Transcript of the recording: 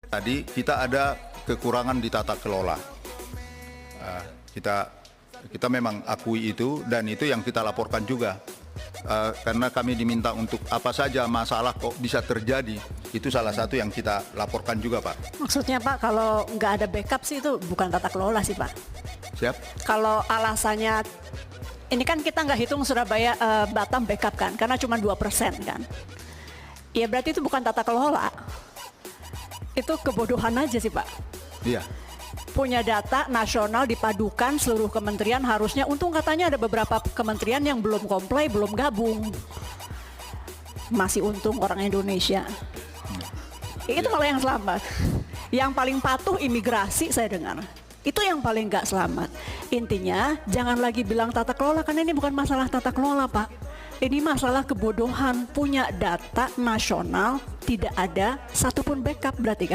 Tadi kita ada kekurangan di tata kelola. Kita memang akui itu, dan itu yang kita laporkan juga. Karena kami diminta untuk apa saja masalah kok bisa terjadi, itu salah satu yang kita laporkan juga, Pak. Maksudnya Pak, kalau nggak ada backup sih itu bukan tata kelola sih Pak. Siap? Kalau alasannya, ini kan kita nggak hitung Surabaya Batam backup kan, karena cuma 2% kan. Ya berarti itu bukan tata kelola. Itu kebodohan aja sih Pak. Iya. Punya data nasional dipadukan seluruh kementerian harusnya, untung katanya ada beberapa kementerian yang belum comply, belum gabung. Masih untung orang Indonesia. Itu malah yang selamat. Yang paling patuh imigrasi saya dengar. Itu yang paling nggak selamat. Intinya jangan lagi bilang tata kelola, karena ini bukan masalah tata kelola Pak. Ini masalah kebodohan. Punya data nasional tidak ada satupun backup berarti kan.